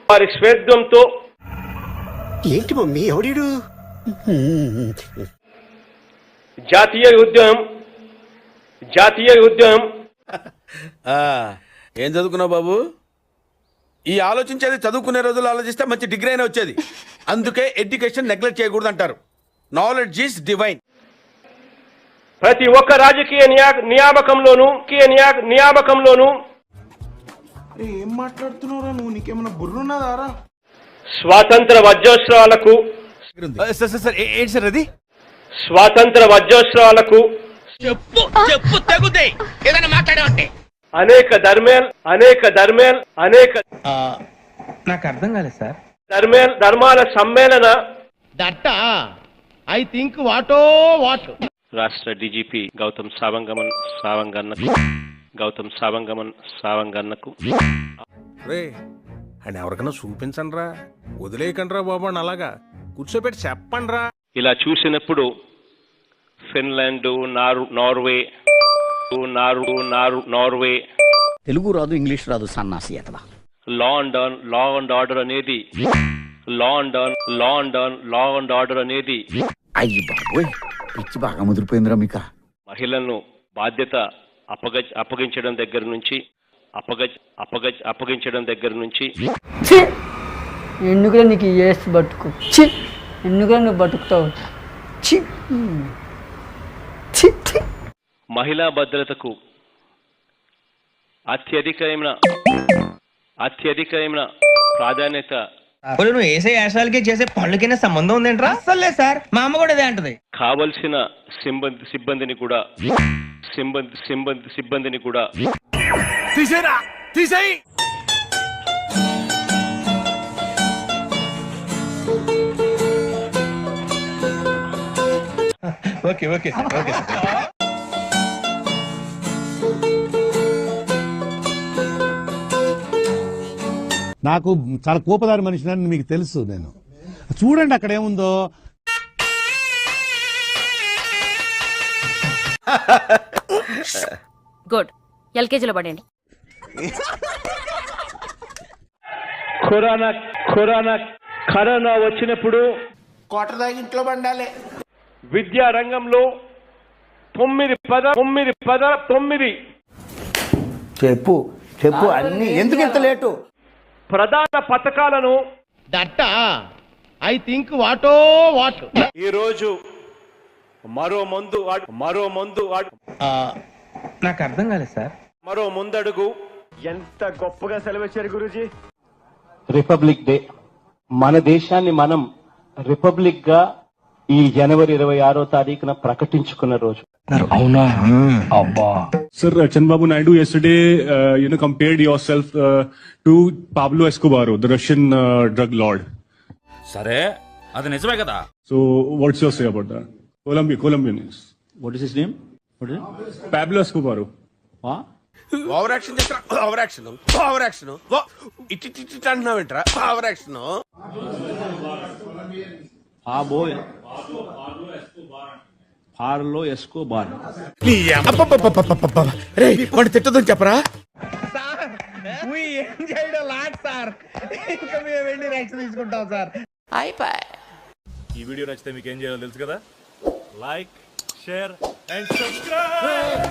వారి స్వేద్యంతో ఏంటి మమ్మీ ఎవడీడు జాతీయ ఉద్యమం ఏం చదువుకున్నావు బాబు? ఈ ఆలోచించేది చదువుకునే రోజులు ఆలోచిస్తే మంచి డిగ్రీ అయినా వచ్చేది. అందుకే ఎడ్యుకేషన్ నెగ్లెక్ట్ చేయకూడదు అంటారు. Knowledge is divine. ప్రతి ఒక్క రాజకీయ నియామకంలోనూ ఏం మాట్లాడుతున్నావురా నువ్వు? నీకేమన్నా బుర్రున్నదారా? స్వాతంత్ర వజ్రోత్సవాలకు అనేక నాకు అర్థం కాలేదు sir. Dharmala సమ్మేళన I think వాటో what. రాష్ట్ర డీజీపీ గౌతమ్ సావంగన్నకు రే అని ఎవరికైనా చూపించండి రా, వదిలేయకండి రా బాబు అని అలాగా కూర్చోబెట్టి చెప్పండి రా. ఇలా చూసినప్పుడు ఫిన్లాండ్, నార్వే తెలుగు రాదు ఇంగ్లీష్ రాదు సన్నాసి అతలా లా అండ్ ఆర్డర్ అనేది అయ్యి బాబోయ్ పిచ్చి బాగా ముదిరిపోయిందిరా మీకు. మహిళలను బాధ్యత అప్పగించడం దగ్గర నుంచి ఎందుకురా నీకు ఏసి బతుకు, ఎందుకురా నువ్వు బతుకుతావు. మహిళా భద్రతకు అత్యధికమైన ప్రాధాన్యత. నువ్వు వేసే యాశాలకి చేసే పనులకైనా సంబంధం ఉందేంట్రా? అసలే సార్, మా అమ్మ కూడా అదే అంటది. కావలసిన సిబ్బందిని కూడా తీసేయ్. Okay sir. నాకు చాలా కోపదారి మనిషిని మీకు తెలుసు. నేను చూడండి అక్కడ ఏముందో. గుడ్, ఎల్కేజీలో పడండి. కరోనా వచ్చినప్పుడు కోటర్ దాగి ఇంట్లో బండాలే. విద్యా రంగంలో 9 చెప్పు అన్ని ఎందుకు ఇంత లేటు. ప్రధాన పథకాలను ఐ థింక్ వాటో వాట్. ఈ రోజు మరో నాకు అర్థం కాలేదు సార్. మరో ముందడుగు. ఎంత గొప్పగా సెలవిచ్చారు గురూజీ. రిపబ్లిక్ డే, మన దేశాన్ని మనం రిపబ్లిక్ గా ఈ జనవరి 26వ తారీఖున ప్రకటించుకున్న రోజు. అవునా? అబ్బా. Sir, Chandrababu Naidu yesterday, compared yourself to Pablo Escobar, the Russian drug lord. సరే అది నిజమే కదా. So, what's your say about that? Colombian is. What is his name? Pablo Escobar. Over action చేస్తా. ఓవర్ యాక్షన్ ఇట్టి అంటున్నావేంట్రా? Over action. Pablo Escobar. రే వాడిని తిట్టదని చెప్పరా? ఏం చేయడం లాట్ సార్. ఇంకా మేము వెళ్ళి రైట్స్ తీసుకుంటాం సార్. ఈ వీడియో నచ్చితే మీకు ఏం చేయాలో తెలుసు కదా. Like, share and subscribe.